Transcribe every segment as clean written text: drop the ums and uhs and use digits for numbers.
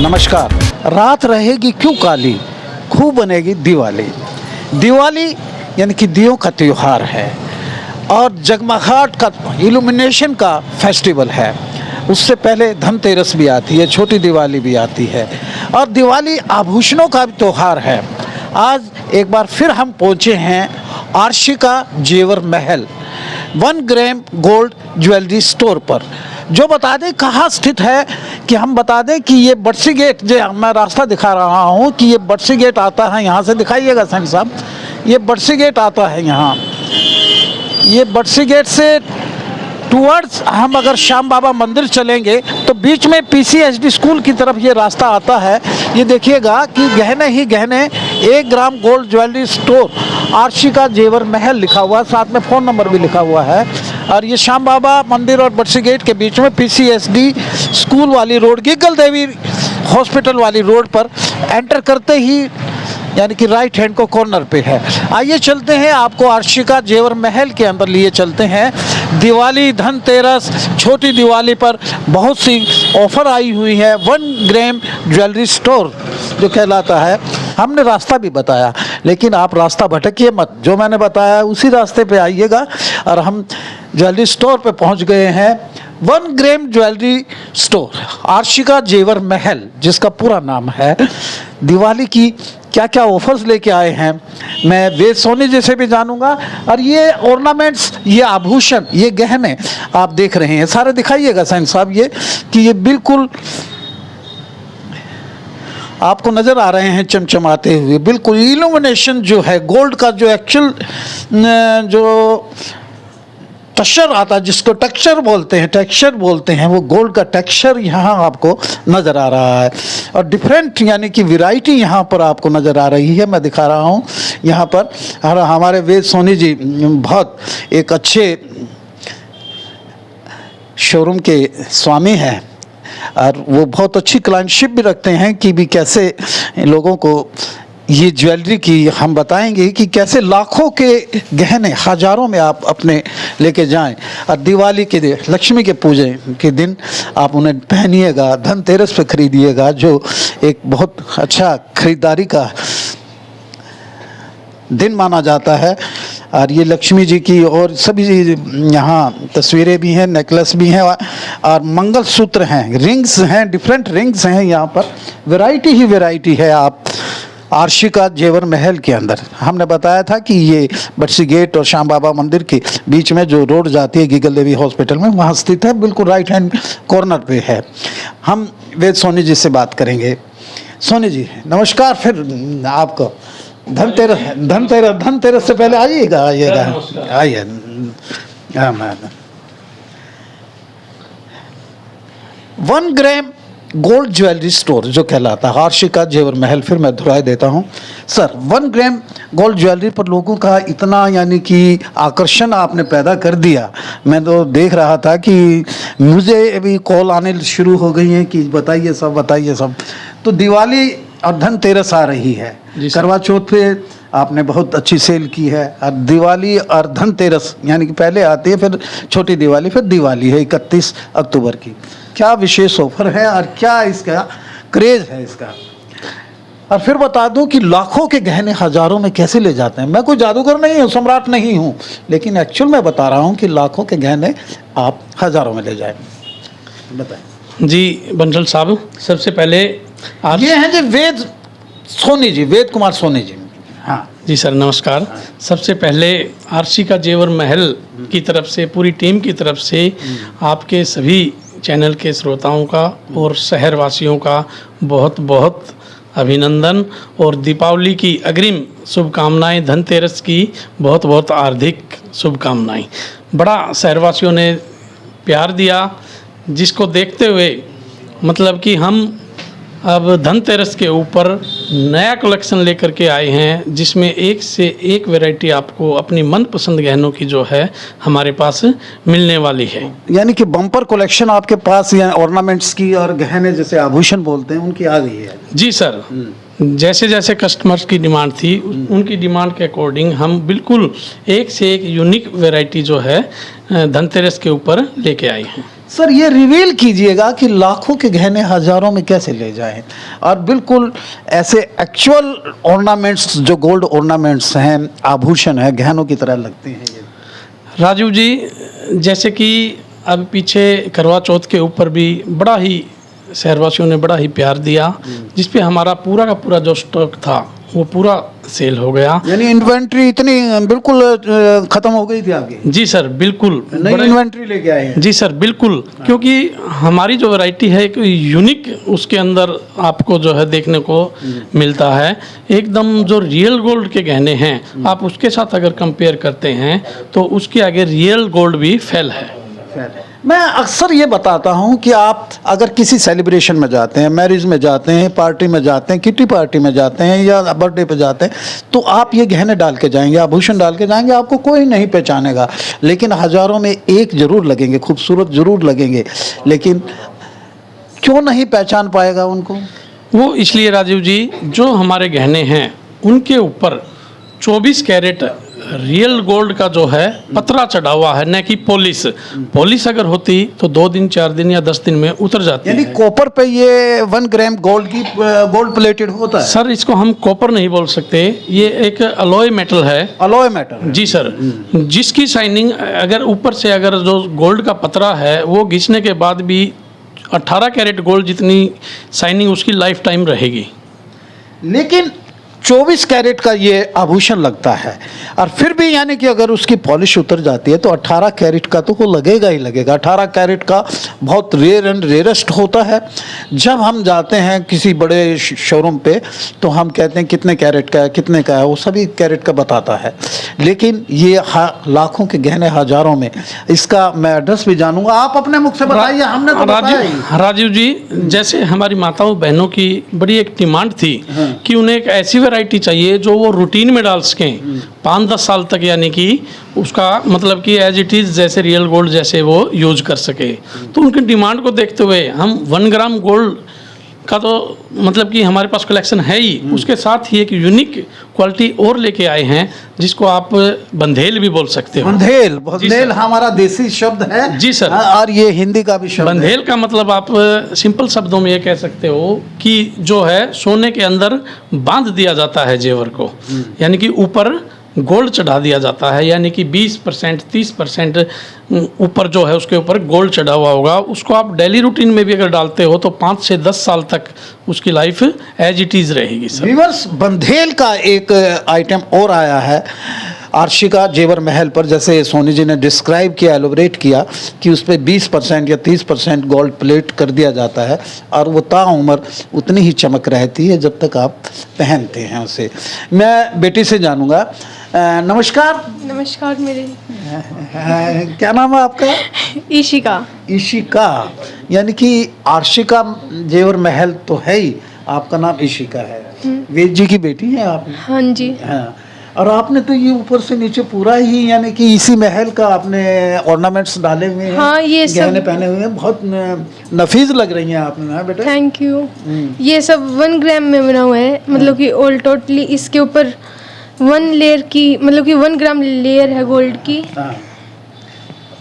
नमस्कार। रात रहेगी क्यों काली, खूब बनेगी दिवाली। दिवाली यानी कि दियों का त्यौहार है और जगमगाहट का, इल्यूमिनेशन का फेस्टिवल है। उससे पहले धनतेरस भी आती है, छोटी दिवाली भी आती है और दिवाली आभूषणों का भी त्यौहार है। आज एक बार फिर हम पहुंचे हैं आर्शिका जेवर महल 1 ग्राम गोल्ड ज्वेलरी स्टोर पर, जो बता दें कहाँ स्थित है। कि हम बता दें कि ये बटसी गेट, जो मैं रास्ता दिखा रहा हूँ कि ये बटसी गेट आता है, यहाँ से दिखाइएगा संग साहब, ये बटसी गेट आता है यहाँ। ये बटसी गेट से टूवर्ड्स हम अगर श्याम बाबा मंदिर चलेंगे तो बीच में PCSD स्कूल की तरफ ये रास्ता आता है। ये देखिएगा कि गहने ही गहने 1 ग्राम गोल्ड ज्वेलरी स्टोर आर्शिका जेवर महल लिखा हुआ है, साथ में फ़ोन नंबर भी लिखा हुआ है। और ये श्याम बाबा मंदिर और बटसी गेट के बीच में PCSD स्कूल वाली रोड, गिग्गल देवी हॉस्पिटल वाली रोड पर एंटर करते ही यानी कि राइट हैंड को कॉर्नर पे है। आइए चलते हैं, आपको आर्शिका जेवर महल के अंदर लिए चलते हैं। दिवाली, धनतेरस, छोटी दिवाली पर बहुत सी ऑफ़र आई हुई है। 1 ग्राम ज्वेलरी स्टोर जो कहलाता है, हमने रास्ता भी बताया, लेकिन आप रास्ता भटकिए मत, जो मैंने बताया उसी रास्ते पे आइएगा। और हम ज्वेलरी स्टोर पे पहुंच गए हैं। 1 ग्राम ज्वेलरी स्टोर आर्शिका जेवर महल, जिसका पूरा नाम है। दिवाली की क्या क्या ऑफर्स लेके आए हैं मैं वेद सोनी जी से भी जानूंगा। और ये ऑर्नामेंट्स, ये आभूषण, ये गहने आप देख रहे हैं, सारे दिखाइएगा साइन साहब, ये कि ये बिल्कुल आपको नज़र आ रहे हैं चमचमाते हुए। बिल्कुल इल्यूमिनेशन जो है गोल्ड का, जो एक्चुअल जो टेक्सचर आता है, जिसको टेक्सचर बोलते हैं, वो गोल्ड का टेक्सचर यहाँ आपको नज़र आ रहा है। और डिफरेंट यानी कि वैरायटी यहाँ पर आपको नज़र आ रही है। मैं दिखा रहा हूँ यहाँ पर। और हमारे वेद सोनी जी बहुत एक अच्छे शोरूम के स्वामी हैं और वो बहुत अच्छी क्लाइंटशिप भी रखते हैं कि भी कैसे लोगों को ये ज्वेलरी की हम बताएंगे कि कैसे लाखों के गहने, हज़ारों में आप अपने लेके जाएं और दिवाली के दिन, लक्ष्मी के पूजे के दिन आप उन्हें पहनिएगा, धनतेरस पे खरीदिएगा, जो एक बहुत अच्छा खरीदारी का दिन माना जाता है। और ये लक्ष्मी जी की और सभी यहाँ तस्वीरें भी हैं, नेकलेस भी हैं और मंगलसूत्र हैं, रिंग्स हैं, डिफरेंट रिंग्स हैं यहाँ पर। वैरायटी ही वैरायटी है आप आर्शिका जेवर महल के अंदर। हमने बताया था कि ये बटसी गेट और श्याम बाबा मंदिर के बीच में जो रोड जाती है गिग्गल देवी हॉस्पिटल में, वहाँ स्थित है, बिल्कुल राइट हैंड कॉर्नर पे है। हम वेद सोनी जी से बात करेंगे। सोनी जी नमस्कार। फिर आपको धनतेरस से पहले आइए। 1 ग्राम गोल्ड ज्वेलरी स्टोर जो कहलाता है आर्शिका जेवर महल, फिर मैं दोहराई देता हूँ सर। 1 ग्राम गोल्ड ज्वेलरी पर लोगों का इतना यानी कि आकर्षण आपने पैदा कर दिया। मैं तो देख रहा था कि मुझे अभी कॉल आने शुरू हो गई हैं कि बताइए सब। तो दिवाली और धनतेरस आ रही है, करवा चौथ पे आपने बहुत अच्छी सेल की है। और दिवाली और धनतेरस यानी कि पहले आती है, फिर छोटी दिवाली, फिर दिवाली है 31 अक्टूबर की। क्या विशेष ऑफर है और क्या इसका क्रेज़ है इसका? और फिर बता दूं कि लाखों के गहने हज़ारों में कैसे ले जाते हैं। मैं कोई जादूगर नहीं हूँ, सम्राट नहीं हूँ, लेकिन एक्चुअल में बता रहा हूँ कि लाखों के गहने आप हज़ारों में ले जाएं। बताएं जी बंसल साहब। सबसे पहले ये हैं जी वेद कुमार सोनी जी। हाँ जी सर, नमस्कार। सबसे पहले आर्शिका जेवर महल की तरफ से, पूरी टीम की तरफ से आपके सभी चैनल के श्रोताओं का और शहरवासियों का बहुत बहुत अभिनंदन और दीपावली की अग्रिम शुभकामनाएं, धनतेरस की बहुत बहुत हार्दिक शुभकामनाएं। बड़ा शहरवासियों ने प्यार दिया, जिसको देखते हुए मतलब कि हम अब धनतेरस के ऊपर नया कलेक्शन लेकर के आए हैं, जिसमें एक से एक वैरायटी आपको अपनी मनपसंद गहनों की जो है हमारे पास मिलने वाली है। यानी कि बम्पर कलेक्शन आपके पास, या ऑर्नामेंट्स की और गहने जैसे आभूषण बोलते हैं, उनकी आ गई है। जी सर, जैसे जैसे कस्टमर्स की डिमांड थी, उनकी डिमांड के अकॉर्डिंग हम बिल्कुल एक से एक यूनिक वैरायटी जो है धनतेरस के ऊपर लेके आए हैं। सर ये रिवील कीजिएगा कि लाखों के गहने हजारों में कैसे ले जाएं, और बिल्कुल ऐसे एक्चुअल ऑर्नामेंट्स जो गोल्ड ऑर्नामेंट्स हैं, आभूषण है, गहनों की तरह लगते हैं ये। राजीव जी, जैसे कि अब पीछे करवा चौथ के ऊपर भी बड़ा ही शहरवासियों ने बड़ा ही प्यार दिया, जिस पे हमारा पूरा का पूरा जो स्टॉक था वो पूरा सेल हो गया। यानी इन्वेंट्री इतनी बिल्कुल खत्म हो गई थी आपकी? जी सर, बिल्कुल नई इन्वेंट्री लेके आए हैं? जी सर, बिल्कुल, क्योंकि हमारी जो वैरायटी है एक यूनिक उसके अंदर आपको जो है देखने को मिलता है। एकदम जो रियल गोल्ड के गहने हैं आप उसके साथ अगर कंपेयर करते हैं तो उसके आगे रियल गोल्ड भी फेल है। मैं अक्सर ये बताता हूँ कि आप अगर किसी सेलिब्रेशन में जाते हैं, मैरिज में जाते हैं, पार्टी में जाते हैं, किटी पार्टी में जाते हैं या बर्थडे पे जाते हैं, तो आप ये गहने डाल के जाएंगे, आभूषण डाल के जाएंगे, आपको कोई नहीं पहचानेगा, लेकिन हज़ारों में एक ज़रूर लगेंगे, खूबसूरत ज़रूर लगेंगे, लेकिन क्यों नहीं पहचान पाएगा उनको? वो इसलिए राजीव जी, जो हमारे गहने हैं उनके ऊपर 24 कैरेट रियल गोल्ड का जो है पतरा चढ़ा हुआ है, न कि पॉलिश। पॉलिश अगर होती तो 2 दिन 4 दिन या 10 दिन में उतर जाती है। यानी कॉपर पे ये 1 ग्राम गोल्ड की गोल्ड प्लेटेड होता है? सर इसको हम कॉपर नहीं बोल सकते, ये एक अलॉय मेटल है। Alloy metal? जी सर, जिसकी शाइनिंग अगर ऊपर से अगर जो गोल्ड का पतरा है वो घिसने के बाद भी 18 कैरेट गोल्ड जितनी शाइनिंग उसकी लाइफ टाइम रहेगी। लेकिन 24 कैरेट का ये आभूषण लगता है, और फिर भी यानी कि अगर उसकी पॉलिश उतर जाती है तो 18 कैरेट का तो वो लगेगा ही लगेगा। 18 कैरेट का बहुत रेयर एंड रेयरेस्ट होता है। जब हम जाते हैं किसी बड़े शोरूम पे तो हम कहते हैं कितने कैरेट का है, कितने का है, वो सभी कैरेट का बताता है, लेकिन ये लाखों के गहने हजारों में। इसका मैं एड्रेस भी जानूंगा, आप अपने मुख से बताइए, हमने तो बताया ही। राजीव जी, जैसे हमारी माताओं बहनों की बड़ी एक डिमांड थी कि उन्हें एक ऐसी वैरायटी चाहिए जो वो रूटीन में डाल सकें 5-10 साल तक, यानी कि उसका मतलब कि एज इट इज़ जैसे रियल गोल्ड जैसे वो यूज कर सके। तो उनकी डिमांड को देखते हुए हम 1 ग्राम गोल्ड का तो मतलब कि हमारे पास कलेक्शन है ही, उसके साथ ही एक यूनिक क्वालिटी और लेके आए हैं जिसको आप बंधेल भी बोल सकते हो। बंधेल? बंधेल हमारा देसी शब्द है। जी सर। और ये हिंदी का भी शब्द बंधेल का मतलब आप सिंपल शब्दों में ये कह सकते हो कि जो है सोने के अंदर बांध दिया जाता है जेवर को, यानी कि ऊपर गोल्ड चढ़ा दिया जाता है, यानी कि 20% 30% ऊपर जो है उसके ऊपर गोल्ड चढ़ा हुआ होगा। उसको आप डेली रूटीन में भी अगर डालते हो तो 5 से 10 साल तक उसकी लाइफ एज इट इज़ रहेगी सर। व्यूअर्स, बंधेल का एक आइटम और आया है आर्शिका जेवर महल पर, जैसे सोनी जी ने डिस्क्राइब किया, एलोबरेट किया कि उस पर 20% या 30% गोल्ड प्लेट कर दिया जाता है, और वो ताउम्र उतनी ही चमक रहती है जब तक आप पहनते हैं उसे। मैं बेटी से जानूंगा। नमस्कार। नमस्कार। मेरे क्या नाम है आपका? ईशिका। ईशिका, यानी कि आर्शिका जेवर महल तो है ही, आपका नाम ईशिका है। वेद जी की बेटी है आप? हाँ जी। हाँ, और आपने तो ये ऊपर से नीचे पूरा ही यानी कि इसी महल का आपने ऑर्नामेंट्स डाले हुए हैं। हाँ, ये सब गहने पहने हुए हैं, बहुत नफीस लग रही हैं आपने। हाँ बेटा, थैंक यू। ये सब 1 ग्राम में बना हुआ है, मतलब कि ऑल टोटली इसके ऊपर 1 लेयर की, मतलब कि 1 ग्राम लेयर है गोल्ड की। हाँ।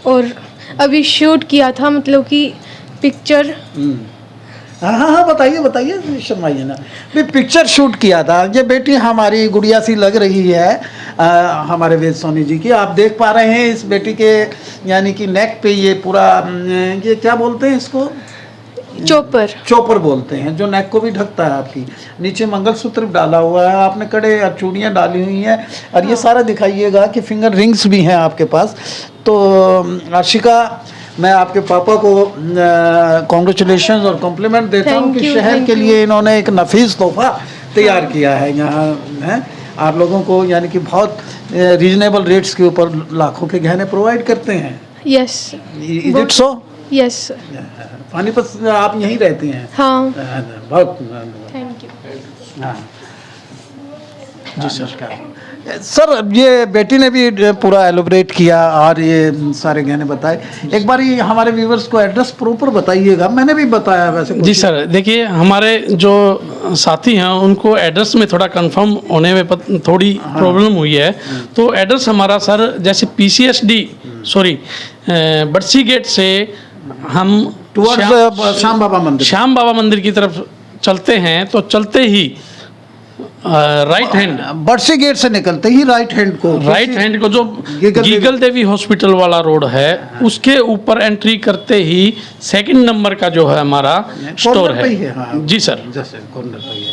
और अभी शूट किया था, मतलब कि पिक्चर। हाँ हाँ हाँ, बताइए बताइए, शर्माइए ना। भी पिक्चर शूट किया था। ये बेटी हमारी गुड़िया सी लग रही है हमारे वेद सोनी जी की। आप देख पा रहे हैं इस बेटी के यानी कि नेक पे ये पूरा, ये क्या बोलते हैं इसको? चोपर। चोपर बोलते हैं, जो नेक को भी ढकता है आपकी। नीचे मंगलसूत्र डाला हुआ है आपने, कड़े और चूड़ियाँ डाली हुई हैं, और ये सारा दिखाइएगा कि फिंगर रिंग्स भी हैं आपके पास। तो आर्शिका, मैं आपके पापा को कॉन्ग्रेचुलेशन और कॉम्प्लीमेंट देता हूँ कि शहर के लिए इन्होंने एक नफीस तोहफा तैयार किया है। यहाँ है आप लोगों को यानी कि बहुत रीजनेबल रेट्स के ऊपर लाखों के गहने प्रोवाइड करते हैं। Yes. Is it so? Yes. Panipat आप यहीं रहती हैं? हाँ। बहुत थैंक यू। हाँ जी सर। सर, ये बेटी ने भी पूरा एलोबरेट किया और ये सारे गहने बताए। एक बार ये हमारे व्यूवर्स को एड्रेस प्रॉपर बताइएगा। मैंने भी बताया वैसे। जी सर, देखिए हमारे जो साथी हैं उनको एड्रेस में थोड़ा कंफर्म होने में थोड़ी प्रॉब्लम हुई है। तो एड्रेस हमारा सर जैसे PCSD बड़सी गेट से हम टुवर्ड्स श्याम बाबा मंदिर। श्याम बाबा मंदिर की तरफ चलते हैं तो चलते ही राइट हैंड, बरसी गेट से निकलते ही राइट हैंड को जो गीगल देवी हॉस्पिटल वाला रोड है उसके ऊपर एंट्री करते ही सेकंड नंबर का जो है हमारा स्टोर पे ही है। हाँ। जी सर। जैसे कॉर्नर पे ही है।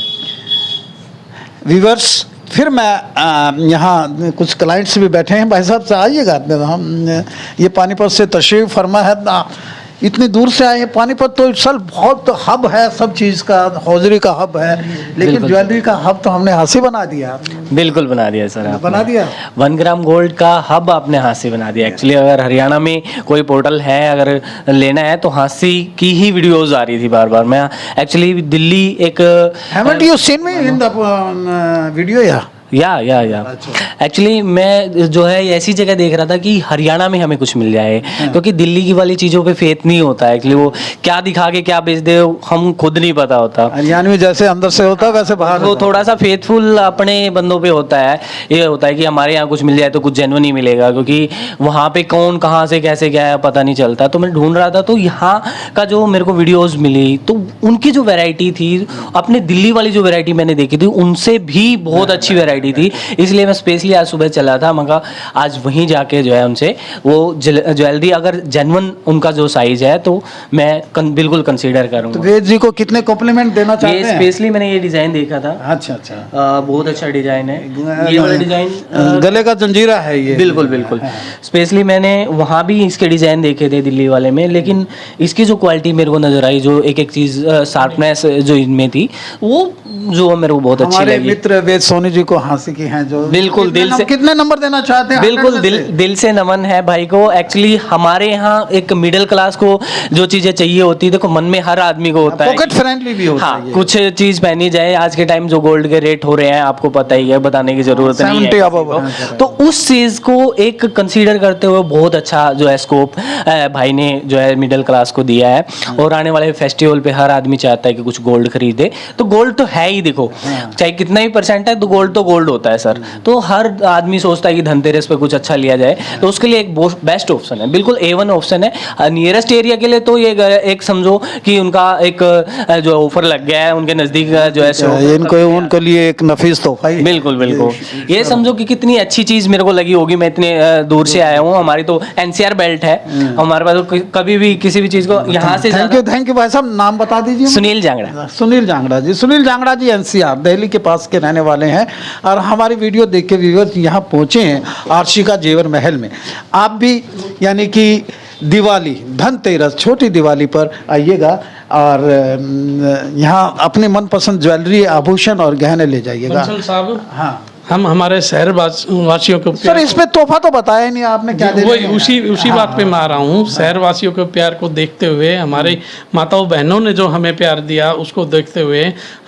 व्यूअर्स, फिर मैं यहाँ कुछ क्लाइंट्स भी बैठे हैं। भाई साहब से आइएगा, हम ये पानीपत से तशरीफ फरमा है ना, इतनी दूर से आए हैं। पानीपत तो इट्सल बहुत हब है, सब चीज़ का, हौजरी का हब है, लेकिन ज्वेलरी का हब तो हमने हाथ से बना दिया। बिल्कुल बना दिया सर आपने। बना दिया 1 ग्राम गोल्ड का हब आपने हाथ से बना दिया। एक्चुअली अगर हरियाणा में कोई पोर्टल है, अगर लेना है तो हाथ से की ही वीडियोस आ रही थी बार बार। मैं एक्चुअली दिल्ली एक Haven't you seen me in the video? या एक्चुअली मैं जो है ऐसी जगह देख रहा था कि हरियाणा में हमें कुछ मिल जाए, क्योंकि दिल्ली की वाली चीज़ों पे फेथ नहीं होता है। एक्चुअली वो क्या दिखा के क्या बेच दे हम खुद नहीं पता होता। हरियाणा में जैसे अंदर से होता है वैसे बाहर वो थोड़ा सा फेथफुल अपने बंदों पे होता है। ये होता है कि हमारे यहाँ कुछ मिल जाए तो कुछ जेन्युइन ही मिलेगा, क्योंकि वहाँ पे कौन कहाँ से कैसे गया है पता नहीं चलता। तो मैं ढूंढ रहा था, तो यहाँ का जो मेरे को वीडियोस मिली तो उनकी जो वैरायटी थी, अपने दिल्ली वाली जो वैरायटी मैंने देखी थी उनसे भी बहुत अच्छी वैरायटी थी। इसलिए मैं स्पेशली आज सुबह चला था, मगर आज वहीं जाके जो है उनसे वो ज्वेलरी अगर जेन्युइन उनका जो साइज है तो मैं बिल्कुल कंसीडर करूँगा। तो वेद जी को कितने कॉम्प्लीमेंट देना चाहते हैं? स्पेशली मैंने ये डिजाइन देखा था। अच्छा बहुत अच्छा डिजाइन है ये वाला डिजाइन। गले का जंजीरा है ये। बिल्कुल स्पेशली मैंने वहाँ भी इसके डिजाइन देखे थे दिल्ली वाले में, लेकिन इसकी जो क्वालिटी मेरे को नजर आई, जो एक एक चीज शार्पनेस जो इनमें थी, वो जो मेरे को बहुत अच्छी लगी। हमारे मित्र वेद सोनी जी को हासिल की हैं, जो बिल्कुल दिल से कितने नंबर देना चाहते हैं? बिल्कुल दिल से नमन है भाई को। एक्चुअली हमारे यहाँ एक मिडिल क्लास को जो चीजें चाहिए होती है, देखो मन में हर आदमी को होता है पॉकेट फ्रेंडली भी होता है। हाँ, कुछ चीज पहनी जाए। आज के टाइम जो गोल्ड के रेट हो रहे हैं आपको पता ही है, बताने की जरूरत नहीं है। तो उस चीज को एक कंसीडर करते हुए बहुत अच्छा जो है स्कोप भाई ने जो है मिडिल क्लास को दिया है। और आने वाले फेस्टिवल पे हर आदमी चाहता है कि कुछ गोल्ड खरीदे, तो गोल्ड तो है ही, देखो चाहे कितना ही परसेंट है तो गोल्ड होता है सर। तो हर आदमी सोचता है कि धनतेरस पे कुछ अच्छा लिया जाए, तो उसके लिए एक बेस्ट ऑप्शन है, बिल्कुल A1 ऑप्शन है। नियरेस्ट एरिया के लिए तो ये एक समझो कि उनका एक जो ऑफर लग गया है, उनके नजदीक जो है उनके लिए एक नफीस तोहफा। बिल्कुल ये समझो कि कितनी अच्छी चीज मेरे को लगी होगी। मैं इतने दूर से आया हूँ, हमारी तो NCR बेल्ट है हमारे पास, तो कभी भी किसी भी चीज को यहाँ से। थैंक यू भाई साहब, नाम बता दीजिए। सुनील जांगड़ा जी। सुनील जांगड़ा जी NCR दिल्ली के पास के रहने वाले हैं, और हमारी वीडियो देख के व्यूअर्स यहाँ पहुँचे हैं आर्शिका जेवर महल में। आप भी यानी कि दिवाली, धनतेरस, छोटी दिवाली पर आइएगा और यहाँ अपने मनपसंद ज्वेलरी, आभूषण और गहने ले जाइएगा। साहब, हाँ, हम हमारे शहर वासियों को सर इस पे तोहफा तो बताया नहीं आपने, क्या दे रहे हैं? उसी बात पे मैं आ रहा हूँ। शहर वासियों के प्यार को देखते हुए, हमारे माताओं बहनों ने जो हमें प्यार दिया उसको देखते हुए,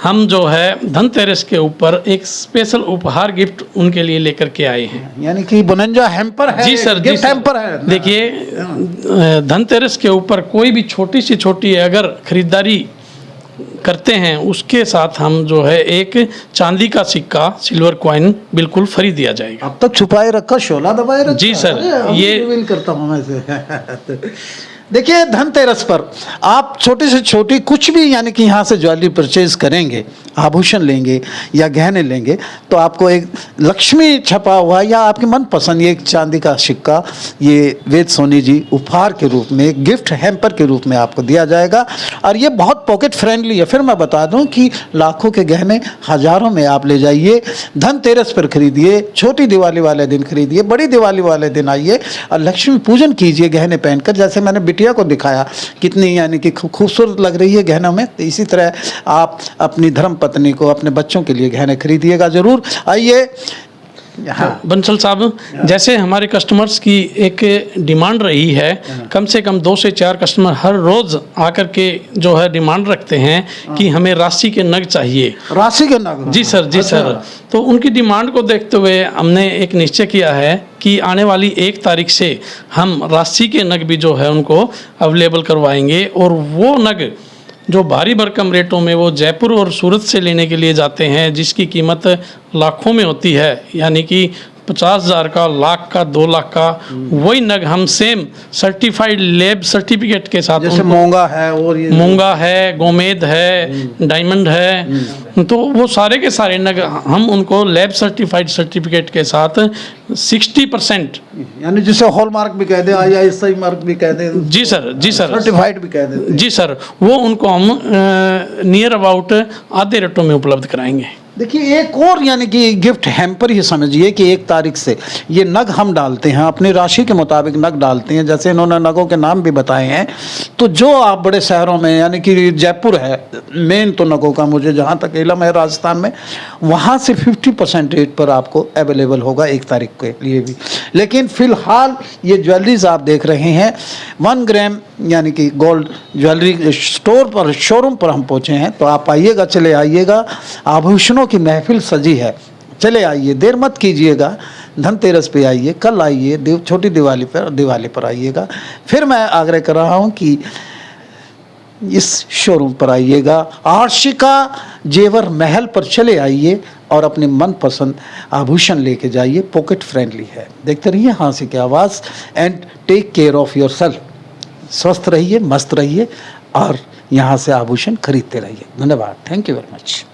हम जो है धनतेरस के ऊपर एक स्पेशल उपहार गिफ्ट उनके लिए लेकर के आए हैं। यानी कि बोनंजा हैम्पर है। जी सर, गिफ्ट हैम्पर है। देखिए, धनतेरस के ऊपर कोई भी छोटी से छोटी अगर खरीदारी करते हैं, उसके साथ हम जो है एक चांदी का सिक्का, सिल्वर कॉइन बिल्कुल फ्री दिया जाएगा। अब तक छुपाए रखा, शोला दबाए रखा। जी सर, ये रिवील करता हूँ मैं से। देखिए, धनतेरस पर आप छोटी से छोटी कुछ भी यानी कि यहाँ से ज्वेलरी परचेज करेंगे, आभूषण लेंगे या गहने लेंगे, तो आपको एक लक्ष्मी छपा हुआ या आपकी मनपसंद ये एक चांदी का सिक्का, ये वेद सोनी जी उपहार के रूप में, एक गिफ्ट हैम्पर के रूप में आपको दिया जाएगा। और ये बहुत पॉकेट फ्रेंडली है। फिर मैं बता दूं कि लाखों के गहने हज़ारों में आप ले जाइए, धनतेरस पर खरीदिए, छोटी दिवाली वाले दिन खरीदिए, बड़ी दिवाली वाले दिन आइए और लक्ष्मी पूजन कीजिए गहने पहनकर। जैसे मैंने बिटिया को दिखाया कितनी यानी कि खूबसूरत लग रही है गहनों में, तो इसी तरह आप अपनी धर्म पत्नी को, अपने बच्चों के लिए गहने खरीदिएगा जरूर। आइए। हाँ बंसल साहब, जैसे हमारे कस्टमर्स की एक डिमांड रही है, कम से कम 2 से 4 कस्टमर हर रोज आकर के जो है डिमांड रखते हैं कि हमें राशि के नग चाहिए। राशि के नग? जी सर, जी अच्छा। सर। तो उनकी डिमांड को देखते हुए हमने एक निश्चय किया है कि आने वाली 1 तारीख से हम राशि के नग भी जो है उनको अवेलेबल करवाएंगे। और वो नग जो भारी भरकम रेटों में वो जयपुर और सूरत से लेने के लिए जाते हैं, जिसकी कीमत लाखों में होती है, यानी कि 50,000 का, लाख का, 2 लाख का, वही नग हम सेम सर्टिफाइड लैब सर्टिफिकेट के साथ, जैसे मूंगा है और ये मूंगा है, गोमेद है, डायमंड है, तो वो सारे के सारे नग हम उनको लैब सर्टिफाइड सर्टिफिकेट के साथ 60%, यानी जिसे हॉलमार्क भी कह दे, ISI मार्क भी कह दे, जी सर, जी सर, सर्टिफाइड भी कह दे, जी सर, वो उनको हम नियर अबाउट आधे रेटों में उपलब्ध कराएंगे। देखिए एक और यानी कि गिफ्ट हैम्पर ही समझिए कि 1 तारीख से ये नग हम डालते हैं, अपनी राशि के मुताबिक नग डालते हैं, जैसे इन्होंने नगों के नाम भी बताए हैं। तो जो आप बड़े शहरों में यानी कि जयपुर है मेन तो नगों का मुझे जहाँ तक इल्म है राजस्थान में, वहाँ से 50% रेट पर आपको अवेलेबल होगा 1 तारीख के लिए भी। लेकिन फ़िलहाल ये ज्वेलरीज आप देख रहे हैं 1 ग्राम यानी कि गोल्ड ज्वेलरी स्टोर पर, शोरूम पर हम पहुँचे हैं। तो आप आइएगा, चले आइएगा, आभूषणों की महफिल सजी है, चले आइए, देर मत कीजिएगा। धनतेरस पे आइए, कल आइए, छोटी दिवाली पर आइएगा। फिर मैं आग्रह कर रहा हूँ कि इस शोरूम पर आइएगा, आर्शिका जेवर महल पर चले आइए और अपने मनपसंद आभूषण लेके जाइए, पॉकेट फ्रेंडली है। देखते रहिए हांसी की आवाज़ and take care of yourself. स्वस्थ रहिए, मस्त रहिए और यहाँ से आभूषण खरीदते रहिए। धन्यवाद, थैंक यू वेरी मच।